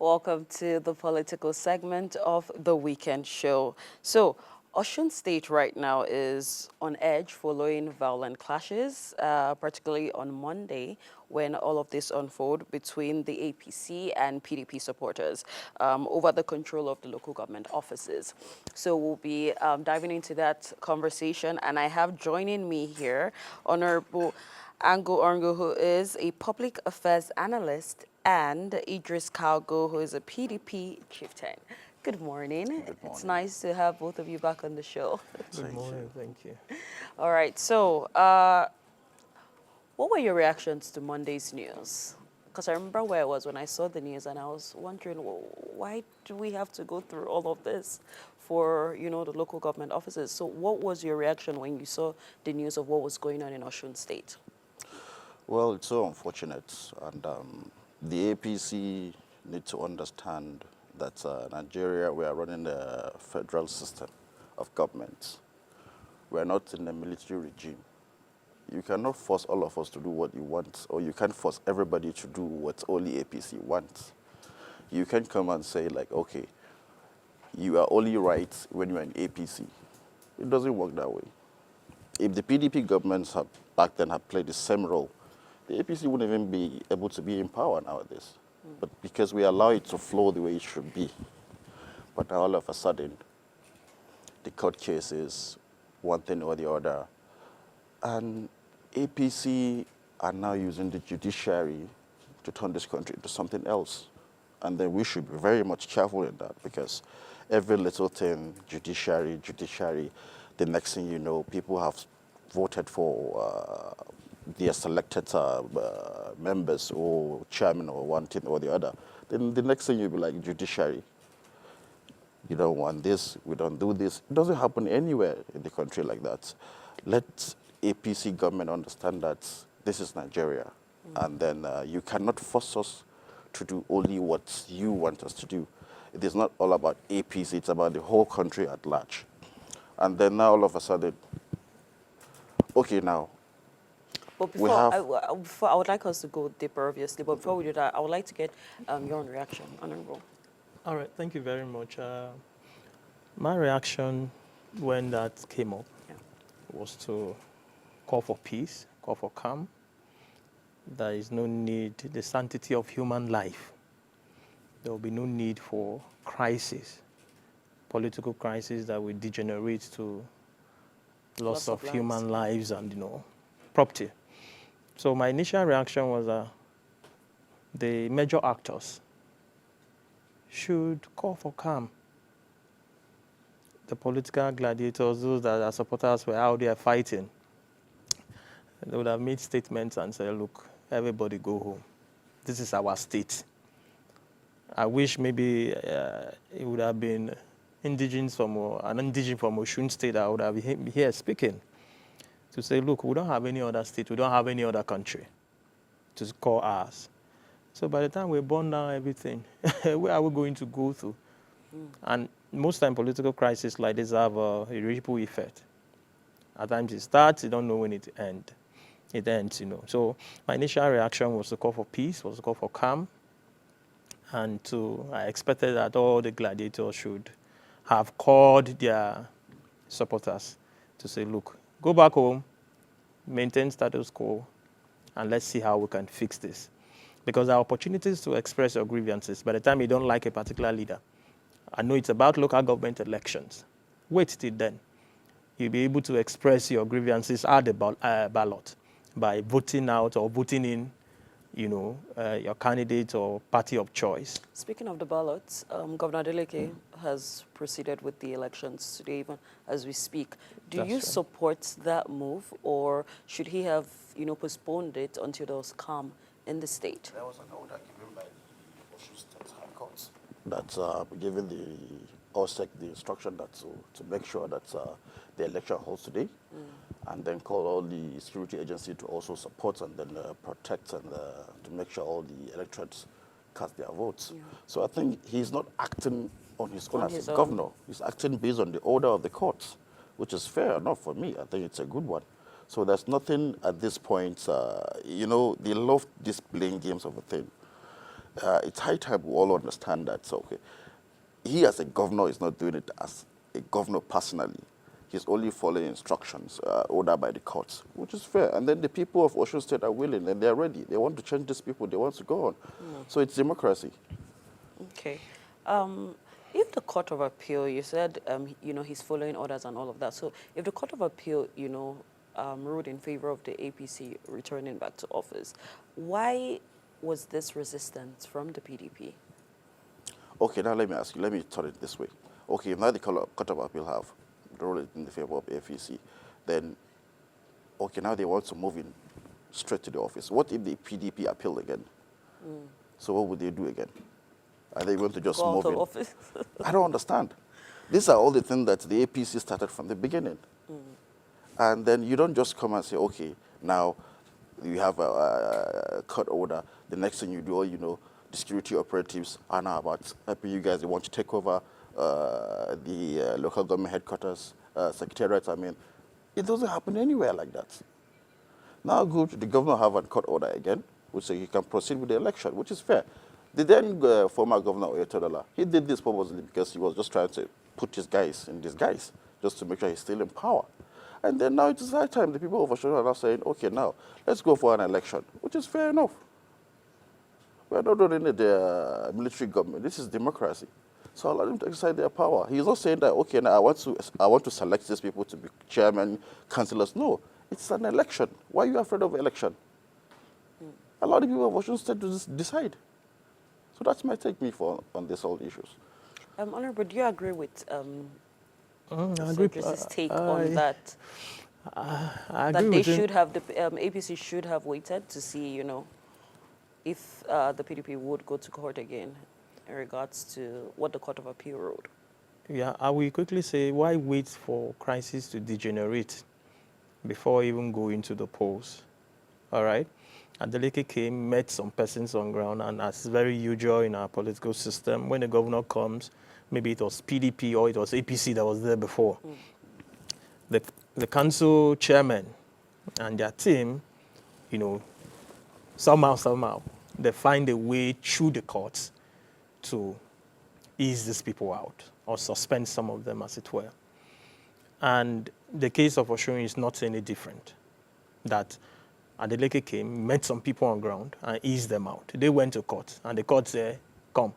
Welcome to the political segment of the weekend show. So, Osun State right now is on edge following violent clashes, particularly on Monday when all of this unfolded between the APC and PDP supporters over the control of the local government offices. So we'll be diving into that conversation, and I have joining me here Honorable Ango Orngo, who is a public affairs analyst, and Idris Kalgo, who is a PDP chieftain. Good morning. Good morning. It's nice to have both of you back on the show. Good morning, thank you. All right, so what were your reactions to Monday's news? Because I remember where I was when I saw the news, and I was wondering, well, why do we have to go through all of this for, the local government offices? So what was your reaction when you saw the news of what was going on in Osun State? Well, it's so unfortunate, and the APC need to understand that Nigeria, we are running a federal system of government. We are not in a military regime. You cannot force all of us to do what you want, or you can't force everybody to do what only APC wants. You can come and say, like, okay, you are only right when you're in APC. It doesn't work that way. If the PDP governments back then had played the same role, the APC wouldn't even be able to be in power nowadays. But because we allow it to flow the way it should be. But now all of a sudden, the court cases, one thing or the other, and APC are now using the judiciary to turn this country into something else. And then we should be very much careful in that, because every little thing, judiciary, the next thing you know, people have voted for their selected members or chairman or one thing or the other. Then the next thing you'll be like, judiciary, you don't want this, we don't do this. It doesn't happen anywhere in the country like that. Let APC government understand that this is Nigeria. And then you cannot force us to do only what you want us to do. It is not all about APC, it's about the whole country at large. And then now all of a sudden, okay, now, But we before I would like us to go deeper, obviously, but before we do that, I would like to get your own reaction, Honorable. All right, thank you very much. My reaction when that came up was to call for peace, call for calm. There is no need, the sanctity of human life. There will be no need for crisis, political crisis that will degenerate to loss of human lives and, property. So my initial reaction was the major actors should call for calm. The political gladiators, those that are supporters were out there fighting, they would have made statements and said, look, everybody go home. This is our state. I wish maybe it would have been an indigene from Osun State that would have been here speaking to say, look, we don't have any other state, we don't have any other country to call ours. So by the time we burn down everything, where are we going to go to? And most time political crises like this have a ripple effect. At times it starts, you don't know when it ends. It ends, So my initial reaction was to call for peace, was to call for calm, and I expected that all the gladiators should have called their supporters to say, look, go back home, maintain status quo, and let's see how we can fix this. Because there are opportunities to express your grievances by the time you don't like a particular leader. I know it's about local government elections. Wait till then. You'll be able to express your grievances at the ballot by voting out or voting in, your candidate or party of choice. Speaking of the ballots, Governor Adeleke has proceeded with the elections today, even as we speak. Do you support that move, or should he have, postponed it until there was calm in the state? There was an order given by the Osun State High Court that's given the OSEC the instruction that to make sure that the election holds today, and then call all the security agency to also support and then protect and to make sure all the electorates cast their votes. Yeah. So I think he's not acting on his own as a governor. He's acting based on the order of the courts, which is fair enough for me. I think it's a good one. So there's nothing at this point, they love this playing games of a thing. It's high time we all understand that. So, okay, he as a governor is not doing it as a governor personally. He's only following instructions ordered by the courts, which is fair. And then the people of Osun State are willing and they're ready. They want to change these people. They want to go on. So it's democracy. Okay. If the Court of Appeal, you said, he's following orders and all of that. So if the Court of Appeal, ruled in favor of the APC returning back to office, why was this resistance from the PDP? Okay, now let me ask you. Let me turn it this way. Okay, if now the Court of Appeal have ruled in the favor of APC, then, okay, now they want to move in straight to the office. What if the PDP appeal again? So what would they do again? Are they going to just Go move out of in? office? I don't understand. These are all the things that the APC started from the beginning. And then you don't just come and say, okay, now you have a court order. The next thing you do, the security operatives are now about helping you guys. They want to take over the local government headquarters, secretariats. I mean, it doesn't happen anywhere like that. Now good, the governor have a court order again, which says he can proceed with the election, which is fair. The then former governor, Oyetodola, he did this purposely because he was just trying to put his guys in disguise, just to make sure he's still in power. And then now it is high time the people of Osun are now saying, okay, now let's go for an election, which is fair enough. We're not running the military government. This is democracy. So allow them to exercise their power. He's not saying that, okay, now I want to select these people to be chairman, councillors. No, it's an election. Why are you afraid of election? Allow the people of Osun State to just decide. So that's my take on this whole issues. Honorable, do you agree with I agree. Cedric's take on that? I That agree they with him. should have, the APC should have waited to see, if the PDP would go to court again in regards to what the Court of Appeal ruled. Yeah, I will quickly say, why wait for crisis to degenerate before even going to the polls? All right? Adeleke came, met some persons on ground, and as very usual in our political system, when the governor comes, maybe it was PDP or it was APC that was there before. The council chairman and their team, somehow, they find a way through the courts to ease these people out or suspend some of them, as it were. And the case of Osun is not any different. That Adeleke came, met some people on ground, and eased them out. They went to court, and the court said, come,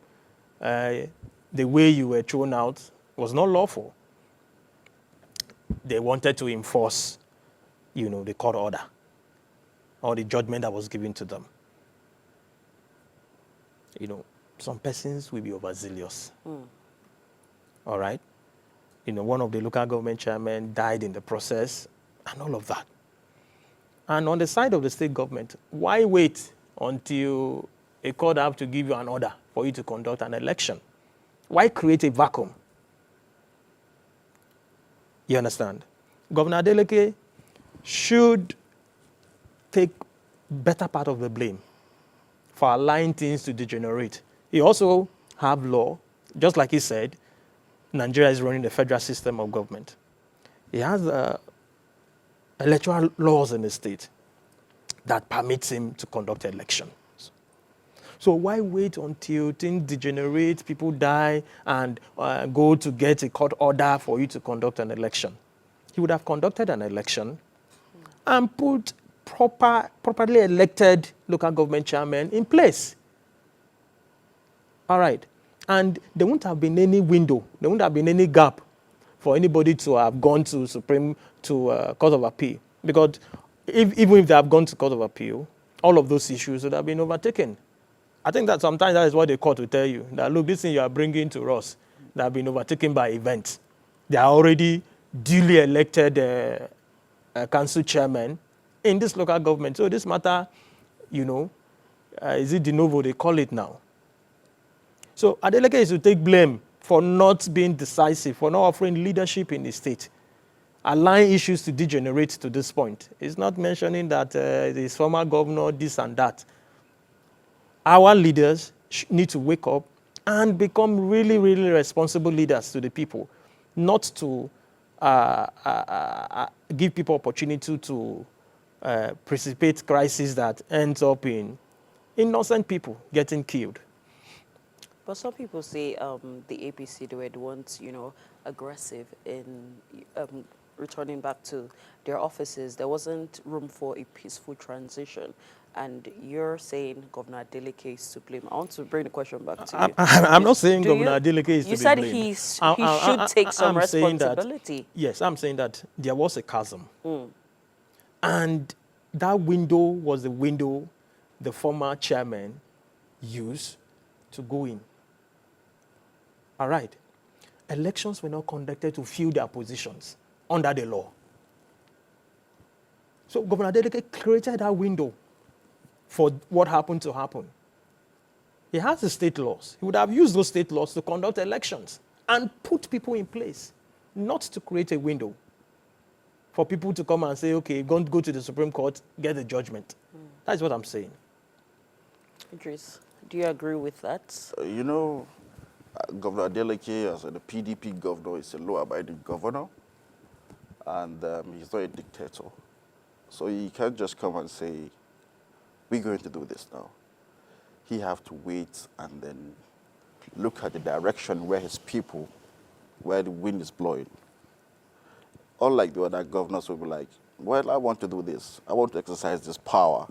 the way you were thrown out was not lawful. They wanted to enforce, the court order or the judgment that was given to them. Some persons will be overzealous. All right? One of the local government chairmen died in the process and all of that. And on the side of the state government, why wait until a court have to give you an order for you to conduct an election? Why create a vacuum? You understand? Governor Adeleke should take better part of the blame for allowing things to degenerate. He also have law, just like he said, Nigeria is running the federal system of government. He has electoral laws in the state that permits him to conduct elections. So why wait until things degenerate, people die, and go to get a court order for you to conduct an election? He would have conducted an election and put properly elected local government chairman in place. All right. And there won't have been any window, there won't have been any gap for anybody to have gone to Court of Appeal. Because even if they have gone to Court of Appeal, all of those issues would have been overtaken. I think that sometimes that is what the court will tell you, that look, this thing you are bringing to us, that have been overtaken by events. They are already duly elected council chairman in this local government. So this matter, is it de novo they call it now? So Adeleke is to take blame for not being decisive, for not offering leadership in the state, allowing issues to degenerate to this point. He's not mentioning that his former governor, this and that. Our leaders need to wake up and become really, really responsible leaders to the people, not to give people opportunity to precipitate crisis that ends up in Innocent people getting killed. But some people say the APC, they were the ones, aggressive in returning back to their offices. There wasn't room for a peaceful transition. And you're saying Governor Adeleke is to blame. I want to bring the question back to you. I'm not saying Governor Adeleke is You to be said blamed. he should take some I'm saying that, responsibility. yes, I'm saying that there was a chasm. And that window was the window the former chairman used to go in. All right. Elections were not conducted to fill their positions under the law. So Governor Adeleke created that window for what happened to happen. He has the state laws. He would have used those state laws to conduct elections and put people in place, not to create a window for people to come and say, okay, go to the Supreme Court, get a judgment. That's what I'm saying. Idris, do you agree with that? Governor Adeleke, as the PDP governor, is a law-abiding governor, and he's not a dictator. So he can't just come and say, we're going to do this now. He have to wait and then look at the direction where his people, where the wind is blowing. Unlike the other governors will be like, well, I want to do this. I want to exercise this power.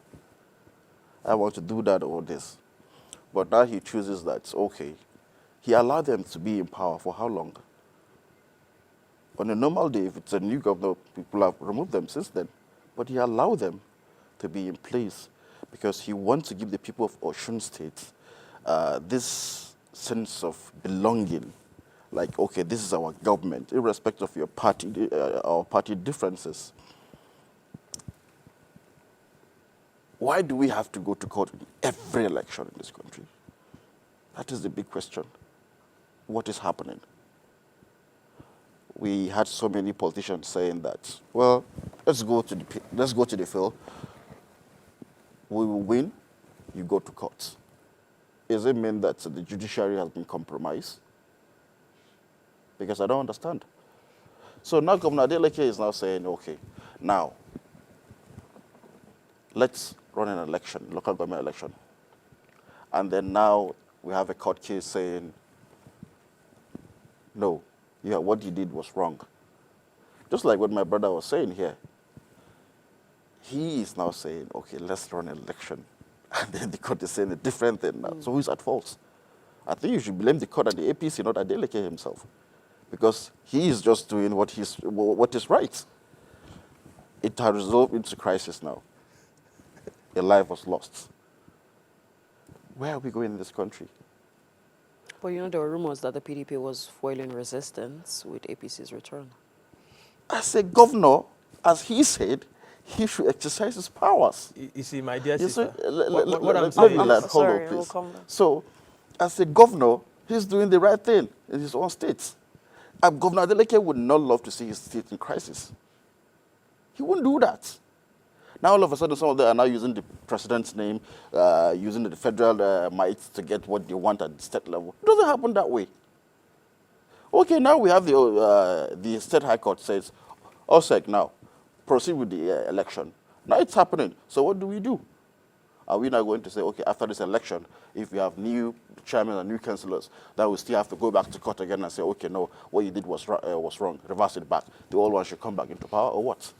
I want to do that or this. But now he chooses that, okay, he allowed them to be in power for how long? On a normal day, if it's a new governor, people have removed them since then. But he allowed them to be in place because he wants to give the people of Osun State this sense of belonging. Like, okay, this is our government, irrespective of your party, our party differences. Why do we have to go to court in every election in this country? That is the big question. What is happening? We had so many politicians saying that, well, let's go to the field. We will win. You go to court. Does it mean that the judiciary has been compromised? Because I don't understand. So now Governor Adeleke is now saying, okay, now let's run an election, local government election. And then now we have a court case saying, no, yeah, what you did was wrong. Just like what my brother was saying here. He is now saying, okay, let's run an election. And then the court is saying a different thing now. So who's at fault? I think you should blame the court and the APC, not Adeleke himself. Because he is just doing what is right. It has resolved into crisis now. A life was lost. Where are we going in this country? But there were rumors that the PDP was foiling resistance with APC's return. As a governor, as he said, he should exercise his powers. You see, my dear sister, what I'm saying is, hold on, please. So, as a governor, he's doing the right thing in his own state. Governor Adeleke would not love to see his state in crisis. He wouldn't do that. Now, all of a sudden, some of them are now using the president's name, using the federal might to get what they want at the state level. It doesn't happen that way. Okay, now we have the state high court says, OSEC now, proceed with the election. Now it's happening. So what do we do? Are we now going to say, okay, after this election, if we have new chairmen and new councillors, that we still have to go back to court again and say, okay, no, what you did was wrong, reverse it back. The old one should come back into power, or what?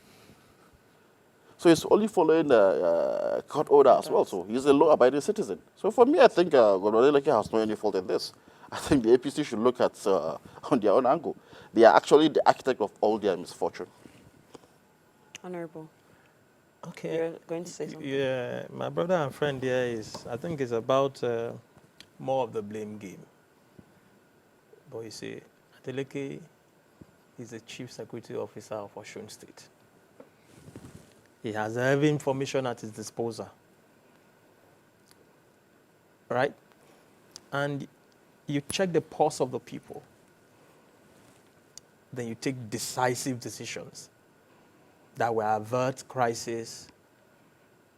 So he's only following the court order as well. So he's a law-abiding citizen. So for me, I think Governor Adeleke has no any fault in this. I think the APC should look at on their own angle. They are actually the architect of all their misfortune. Honorable. okay. You're going to say something? Yeah, my brother and friend there is, I think it's about more of the blame game. But you see, Adeleke is the Chief Security Officer of Osun State. He has every information at his disposal. Right? And you check the pulse of the people. Then you take decisive decisions that will avert crisis,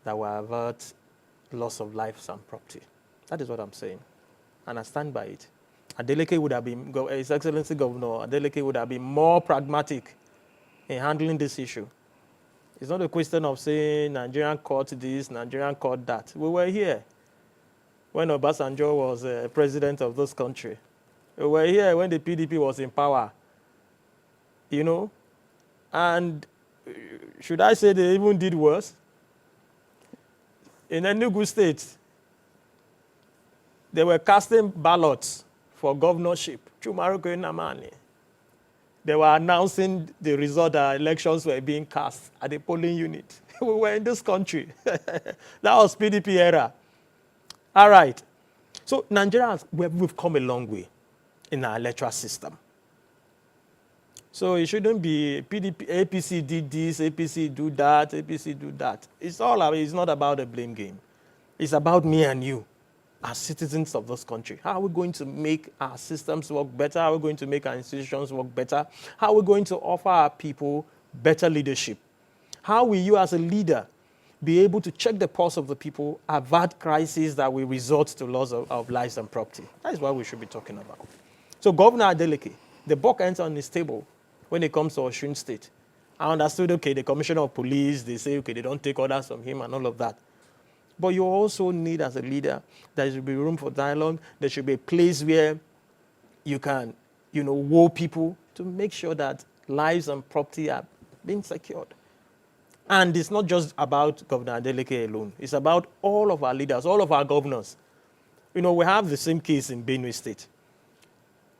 that will avert loss of lives and property. That is what I'm saying. And I stand by it. Adeleke would have been, His Excellency Governor, Adeleke would have been more pragmatic in handling this issue. It's not a question of saying Nigerian court this, Nigerian court that. We were here. when Obasanjo was president of this country. We were here when the PDP was in power, you know. And should I say they even did worse? In Enugu State, they were casting ballots for governorship. Chumaruko Inamani. They were announcing the result that elections were being cast at the polling unit. We were in this country. That was PDP era. All right. So Nigeria, we've come a long way in our electoral system. So it shouldn't be PDP, APC did this, APC do that, APC do that. It's not about a blame game. It's about me and you, as citizens of this country. How are we going to make our systems work better? How are we going to make our institutions work better? How are we going to offer our people better leadership? How will you as a leader be able to check the pulse of the people, avert crises that will result to loss of lives and property? That is what we should be talking about. So Governor Adeleke, the buck ends on his table when it comes to Osun State. I understood, okay, the commissioner of police, they say, okay, they don't take orders from him and all of that. But you also need, as a leader, there should be room for dialogue. There should be a place where you can, woo people to make sure that lives and property are being secured. And it's not just about Governor Adeleke alone. It's about all of our leaders, all of our governors. We have the same case in Benue State,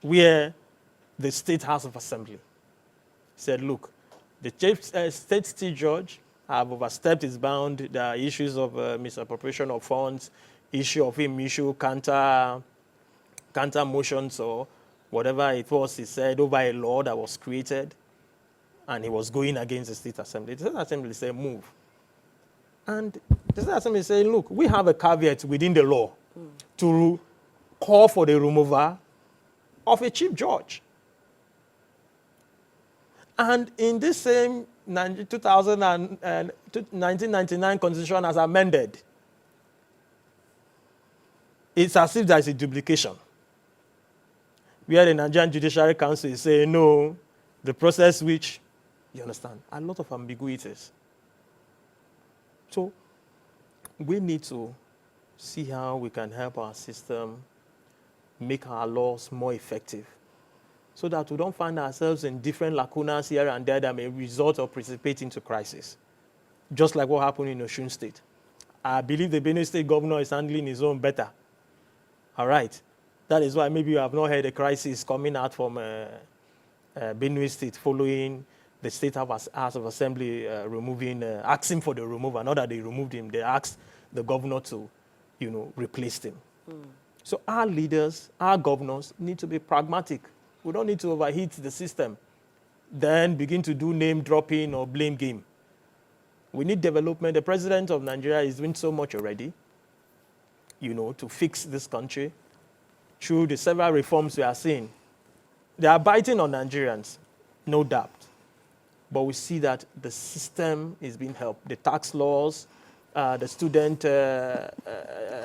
where the State House of Assembly said, look, the state state judge have overstepped his bound. There are issues of misappropriation of funds, issue of him issue counter motions or whatever it was he said over a law that was created, and he was going against the State Assembly. The State Assembly said, move. And the State Assembly said, look, we have a caveat within the law to call for the removal of a chief judge. And in this same 1999 constitution as amended, it's as if there's a duplication, where the Nigerian Judiciary Council is saying, no, the process which, you understand, a lot of ambiguities. So we need to see how we can help our system make our laws more effective, so that we don't find ourselves in different lacunas here and there that may result or precipitate into crisis. Just like what happened in Osun State. I believe the Benue State governor is handling his own better. All right. That is why maybe you have not heard a crisis coming out from Benue State following the State House of Assembly asking for the removal. Not that they removed him, they asked the governor to, replace him. So our leaders, our governors need to be pragmatic. We don't need to overheat the system, then begin to do name dropping or blame game. We need development. The president of Nigeria is doing so much already, to fix this country through the several reforms we are seeing. They are biting on Nigerians, no doubt. But we see that the system is being helped. The tax laws, the student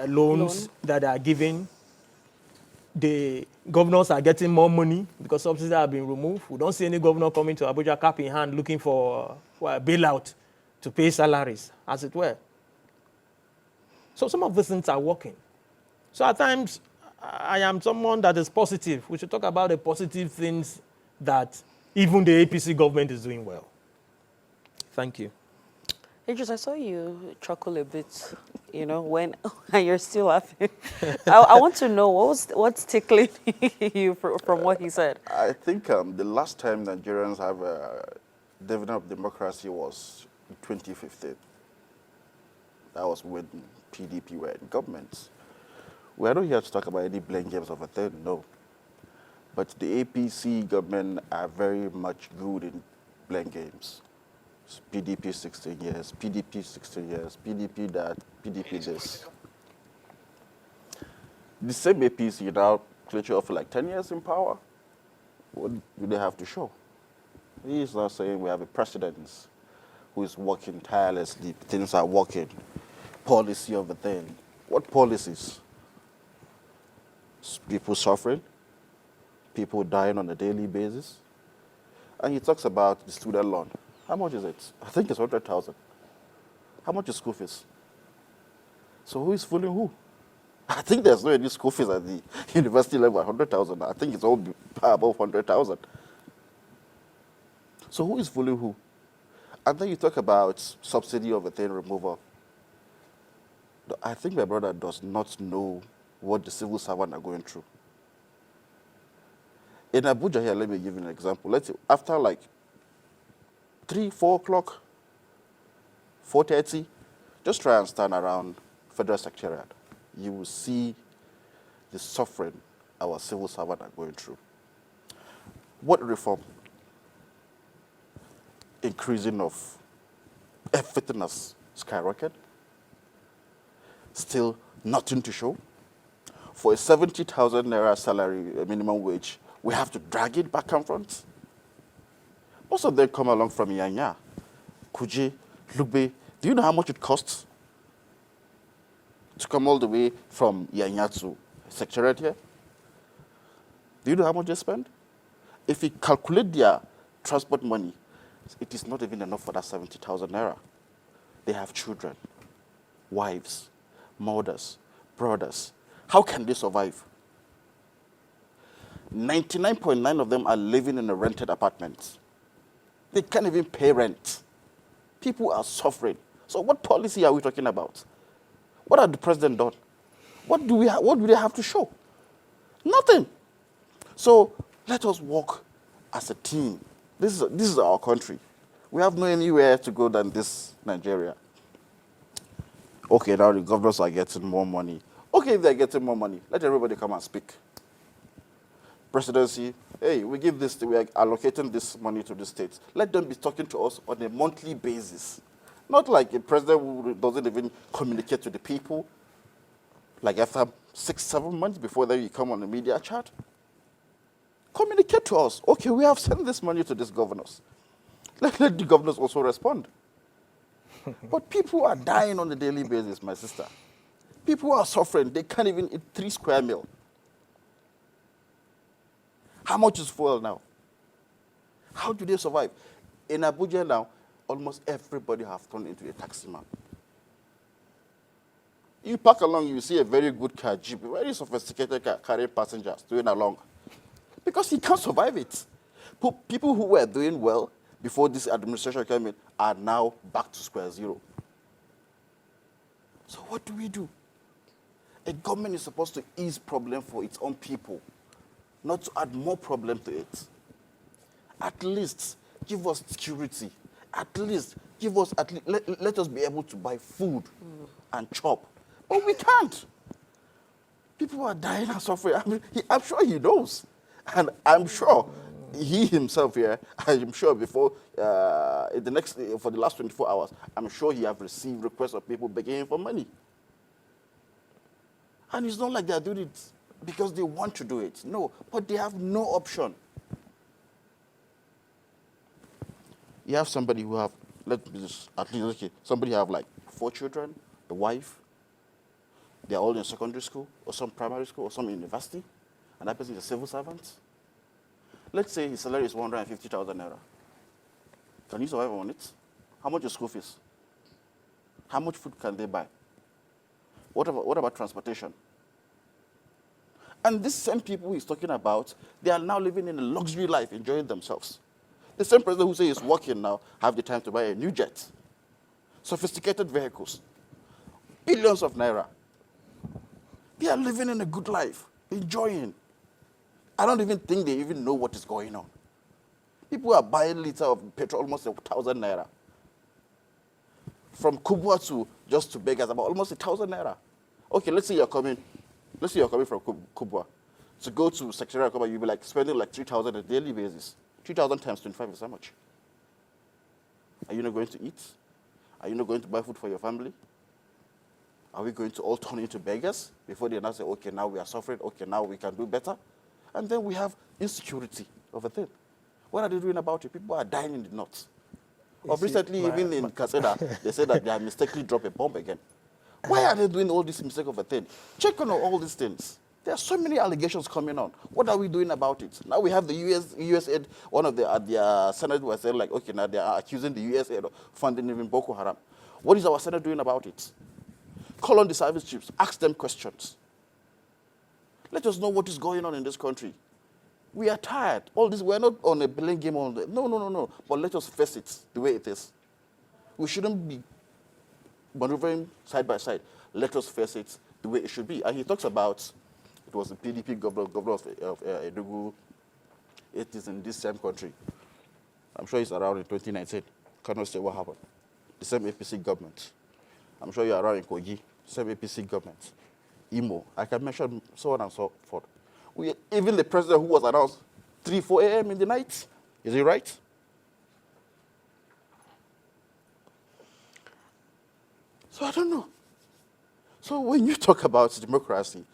loans that are given, the governors are getting more money because subsidies have been removed. We don't see any governor coming to Abuja cap in hand looking for a bailout to pay salaries, as it were. So some of these things are working. So at times, I am someone that is positive. We should talk about the positive things that even the APC government is doing well. Thank you. Idris, I saw you chuckle a bit, when you're still laughing. I want to know what's tickling you from what he said. I think the last time Nigerians have a dividend of democracy was 2015. That was when PDP were in government. We are not here to talk about any blame games of a thing, no. But the APC government are very much good in blame games. PDP 16 years, PDP 16 years, PDP that, PDP this. The same APC now clearly for like 10 years in power. What do they have to show? He is now saying we have a president who is working tirelessly, things are working, policy of a thing. What policies? People suffering, people dying on a daily basis. And he talks about the student loan. How much is it? I think it's 100,000. How much is school fees? So who is fooling who? I think there's no any school fees at the university level at 100,000. I think it's all above 100,000. So who is fooling who? And then you talk about subsidy of a thing removal. I think my brother does not know what the civil servants are going through. In Abuja here, let me give you an example. Let's say after like 3, 4 o'clock, 4:30, just try and stand around Federal Secretariat. You will see the suffering our civil servants are going through. What reform? Increasing of everything has skyrocketed. Still nothing to show. For a 70,000 naira salary, a minimum wage, we have to drag it back and front. Most of them come along from Yanya, Kuje, Lugbe. Do you know how much it costs to come all the way from Yanya to Secretariat here? Do you know how much they spend? If you calculate their transport money, it is not even enough for that 70,000 naira. They have children, wives, mothers, brothers. How can they survive? 99.9% of them are living in a rented apartment. They can't even pay rent. People are suffering. So what policy are we talking about? What has the president done? What do they have to show? Nothing. So let us work as a team. This is our country. We have no anywhere to go than this Nigeria. Okay, now the governors are getting more money. Okay, if they're getting more money, let everybody come and speak. Presidency, hey, we give this, we are allocating this money to the states. Let them be talking to us on a monthly basis. Not like a president who doesn't even communicate to the people. Like after 6, 7 months before then you come on the media chat. Communicate to us. Okay, we have sent this money to these governors. Let the governors also respond. But people are dying on a daily basis, my sister. People are suffering. They can't even eat 3 square meal. How much is fuel now? How do they survive? In Abuja now, almost everybody has turned into a taxi man. You park along, you see a very good car, Jeep, a very sophisticated car carrying passengers doing along. Because he can't survive it. People who were doing well before this administration came in are now back to square zero. So what do we do? A government is supposed to ease problem for its own people, not to add more problem to it. At least give us security. At least give us, let us be able to buy food and chop. But we can't. People are dying and suffering. I'm sure he knows. And I'm sure he himself here, I'm sure before, for the last 24 hours, I'm sure he have received requests of people begging him for money. And it's not like they're doing it because they want to do it. No, but they have no option. You have somebody who have, somebody have like 4 children, the wife, they're all in secondary school, or some primary school, or some university, and that person is a civil servant. Let's say his salary is 150,000 naira. Can you survive on it? How much is school fees? How much food can they buy? What about transportation? And these same people he's talking about, they are now living in a luxury life, enjoying themselves. The same president who says he's working now have the time to buy a new jet, sophisticated vehicles, billions of naira. They are living in a good life, enjoying. I don't even think they even know what is going on. People are buying a liter of petrol almost 1,000 naira. From Kubwa to beggars, about almost 1,000 naira. Okay, let's say you're coming from Kubwa. To go to Secretariat, you'll be like spending like 3,000 on a daily basis. 3,000 times 25 is how much? Are you not going to eat? Are you not going to buy food for your family? Are we going to all turn into beggars before they now say, okay, now we are suffering, okay, now we can do better? And then we have insecurity of a thing. What are they doing about it? People are dying in the north. Of recently, even in Kaseda, they said that they have mistakenly dropped a bomb again. Why are they doing all this mistake of a thing? Check on all these things. There are so many allegations coming on. What are we doing about it? Now we have the US aid, one of the Senate was saying like, okay, now they are accusing the US aid of funding even Boko Haram. What is our Senate doing about it? Call on the service chiefs, ask them questions. Let us know what is going on in this country. We are tired. All this, we're not on a blame game all day. No, no, no, no. But let us face it the way it is. We shouldn't be maneuvering side by side. Let us face it the way it should be. And he talks about, it was the PDP governor of Enugu. It is in this same country. I'm sure it's around in 2019. Cannot say what happened. The same APC government. I'm sure you're around in Kogi. Same APC government. Imo. I can mention so on and so forth. Even the president who was announced 3, 4 a.m. in the night. Is he right? So I don't know. So when you talk about democracy,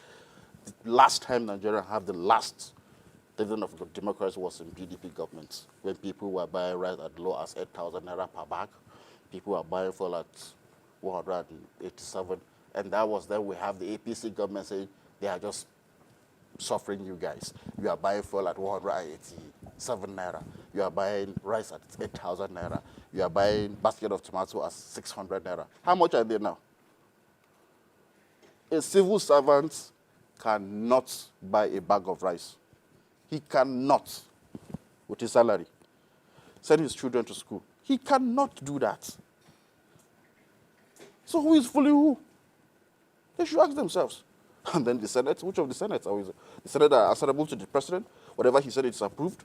the last time Nigeria had the last dividend of democracy was in PDP government, when people were buying rice at low as 8,000 naira per bag. People were buying fuel at 187. And that was then we have the APC government saying they are just suffering you guys. You are buying fuel at 187 naira. You are buying rice at 8,000 naira. You are buying basket of tomato at 600 naira. How much are they now? A civil servant cannot buy a bag of rice. He cannot, with his salary, send his children to school. He cannot do that. So who is fooling who? They should ask themselves. And then the Senate, which of the Senate are we? The Senate are answerable to the president. Whatever he said, it's approved.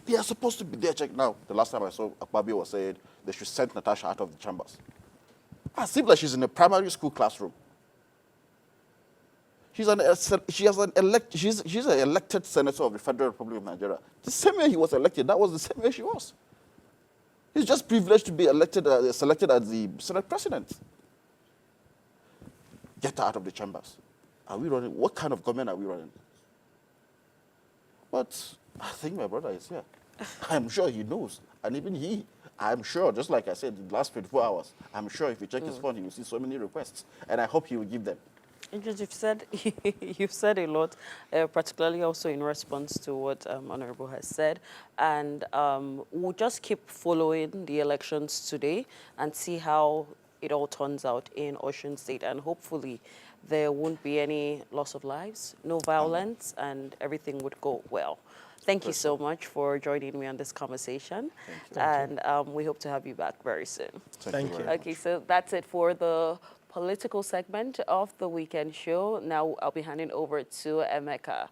They are supposed to be there. Check now. The last time I saw Akpabio was saying they should send Natasha out of the chambers. As if like she's in a primary school classroom. She's an elected senator of the Federal Republic of Nigeria. The same way he was elected, that was the same way she was. He's just privileged to be selected as the Senate president. Get her out of the chambers. Are we running? What kind of government are we running? But I think my brother is here. I'm sure he knows. And even he, I'm sure, just like I said, the last 24 hours, I'm sure if you check his phone, he will see so many requests. And I hope he will give them. You've said, you've said a lot, particularly also in response to what Honorable has said. And we'll just keep following the elections today and see how it all turns out in Osun State. And hopefully there won't be any loss of lives, no violence, and everything would go well. Thank you so much for joining me on this conversation. And we hope to have you back very soon. Thank you. Okay, so that's it for the political segment of the weekend show. Now I'll be handing over to Emeka.